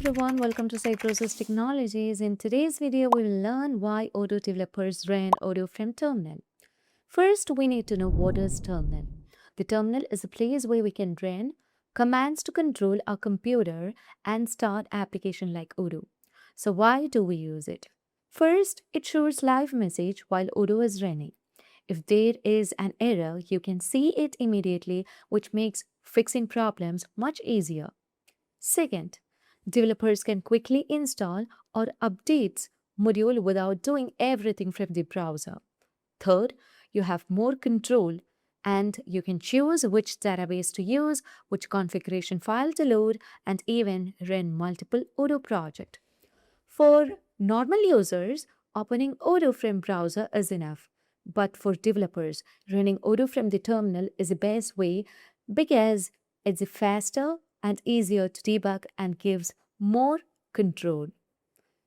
everyone, welcome to Cybrosys Technologies. In today's video, we will learn why Odoo developers run Odoo from terminal. First, we need to know what is terminal. The terminal is a place where we can run commands to control our computer and start application like Odoo. So why do we use it? First, it shows live message while Odoo is running. If there is an error, you can see it immediately, which makes fixing problems much easier. Second, developers can quickly install or update module without doing everything from the browser. Third, you have more control and you can choose which database to use, which configuration file to load, and even run multiple Odoo projects. For normal users, opening Odoo from browser is enough. But for developers, running Odoo from the terminal is the best way because it's faster and easier to debug and gives more control.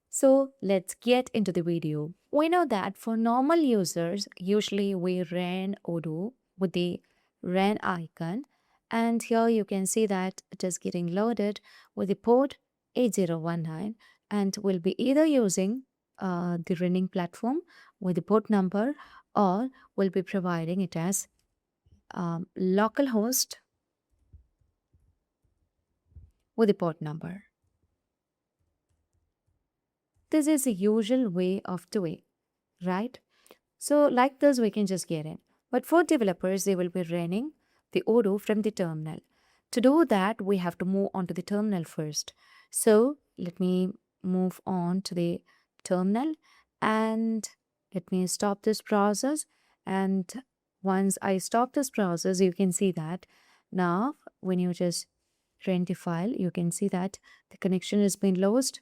So let's get into the video. We know that for normal users, usually we run Odoo with the run icon. And here you can see that it is getting loaded with the port 8019 and we'll be either using the running platform with the port number or we'll be providing it as localhost with the port number. This is the usual way of doing, right? So like this, we can just get in. But for developers, they will be running the Odoo from the terminal. To do that, we have to move on to the terminal first. So let me move on to the terminal and let me stop this process. And once I stop this process, you can see that now when you just run the file, you can see that the connection has been lost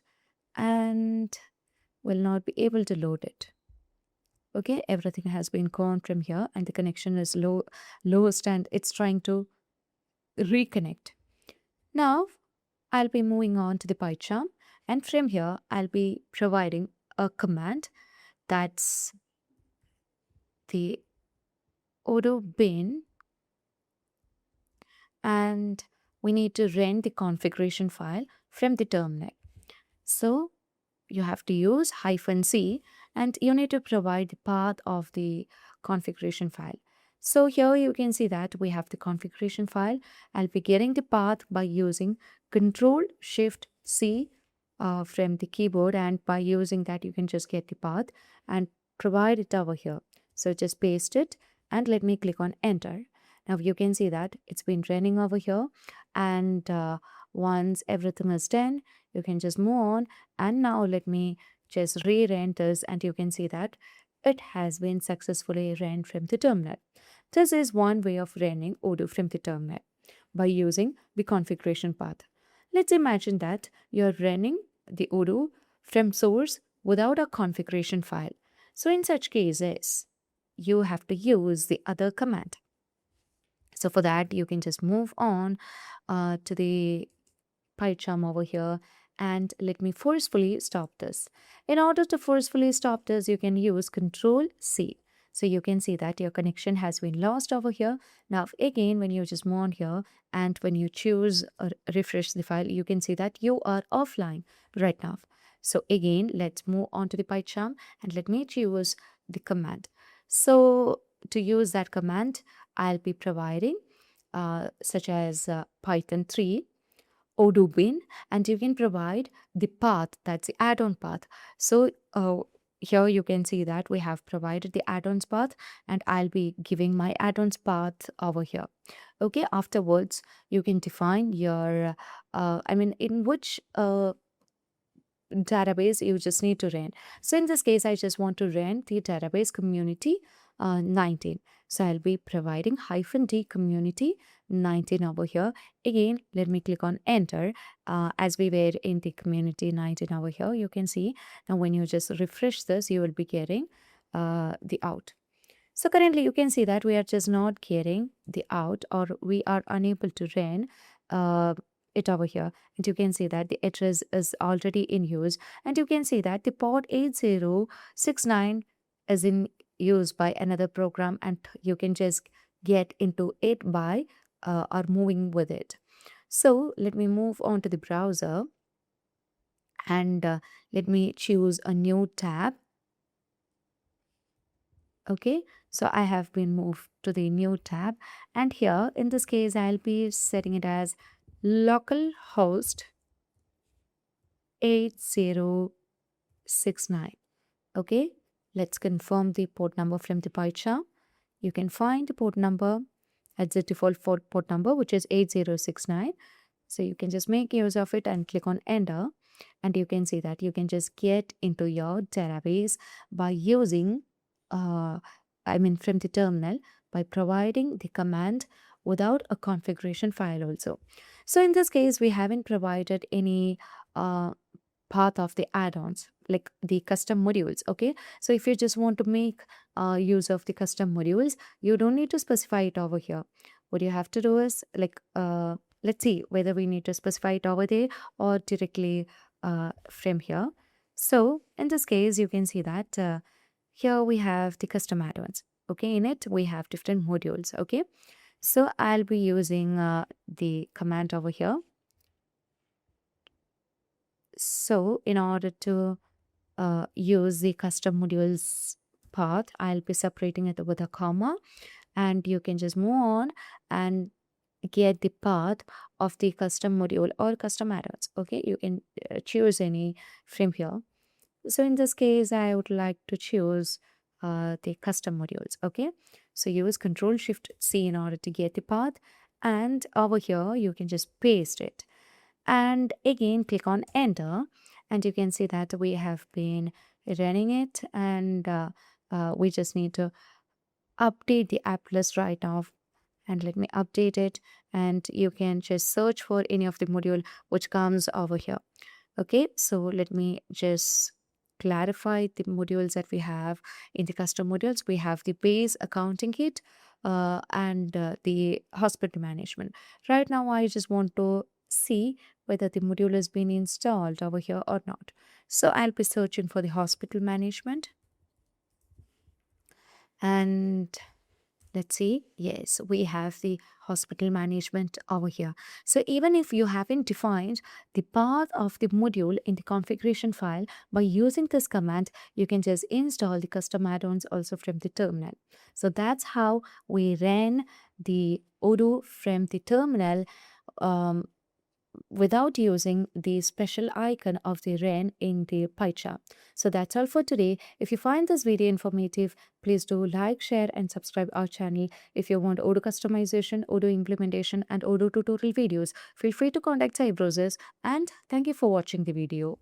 and will not be able to load it. Okay, everything has been gone from here and the connection is lowest and it's trying to reconnect. Now I'll be moving on to the PyCharm and from here I'll be providing a command that's the Odoo bin and we need to run the configuration file from the terminal. So you have to use -c and you need to provide the path of the configuration file. So here you can see that we have the configuration file. I'll be getting the path by using Ctrl+Shift+C from the keyboard, and by using that you can just get the path and provide it over here. So just paste it and let me click on enter. Now you can see that it's been running over here, and once everything is done, you can just move on. And now let me just re-run this and you can see that it has been successfully run from the terminal. This is one way of running Odoo from the terminal by using the configuration path. Let's imagine that you're running the Odoo from source without a configuration file. So in such cases, you have to use the other command. So for that, you can just move on to the PyCharm over here and let me forcefully stop this. In order to forcefully stop this, you can use Ctrl+C. So you can see that your connection has been lost over here. Now again, when you just move on here and when you choose or refresh the file, you can see that you are offline right now. So again, let's move on to the PyCharm and let me choose the command. So to use that command, I'll be providing such as Python 3 Odoo bin, and you can provide the path, that's the add-on path. So here you can see that we have provided the add-ons path and I'll be giving my add-ons path over here. Okay, afterwards you can define your in which database you just need to run. So in this case, I just want to run the database community 19. So I'll be providing -d community 19 over here. Again, let me click on enter. As we were in the community 19 over here, you can see now when you just refresh this, you will be getting the out. So currently you can see that we are just not getting the out, or we are unable to run it over here, and you can see that the address is already in use, and you can see that the port 8069 is in use by another program, and you can just get into it by or moving with it. So let me move on to the browser and let me choose a new tab. Okay, so I have been moved to the new tab, and here in this case I'll be setting it as localhost 8069. Okay, let's confirm the port number from the pie chart. You can find the port number as the default port number, which is 8069. So you can just make use of it and click on enter, and you can see that you can just get into your database by using from the terminal, by providing the command without a configuration file also. So in this case we haven't provided any uh, path of the add-ons like the custom modules. Okay, so if you just want to make use of the custom modules, you don't need to specify it over here. What you have to do is let's see whether we need to specify it over there or directly from here. So in this case you can see that here we have the custom add-ons. Okay, in it we have different modules. Okay, so I'll be using the command over here. So in order to use the custom modules path, I'll be separating it with a comma, and you can just move on and get the path of the custom module or custom add-ons. Okay, you can choose any from here. So in this case I would like to choose the custom modules. Okay, so use Control Shift C in order to get the path, and over here you can just paste it and again click on enter, and you can see that we have been running it, and we just need to update the app list right now. And let me update it, and you can just search for any of the module which comes over here. Okay, so let me just clarify the modules that we have. In the custom modules we have the base accounting kit and the hospital management. Right now I just want to see whether the module has been installed over here or not. So I'll be searching for the hospital management, and let's see. Yes, we have the hospital management over here. So even if you haven't defined the path of the module in the configuration file, by using this command, you can just install the custom add-ons also from the terminal. So that's how we ran the Odoo from the terminal um, without using the special icon of the wren in the pie chart. So that's all for today. If you find this video informative, please do like, share and subscribe our channel. If you want Odoo customization, Odoo implementation and Odoo tutorial videos, feel free to contact Cybrosys, and thank you for watching the video.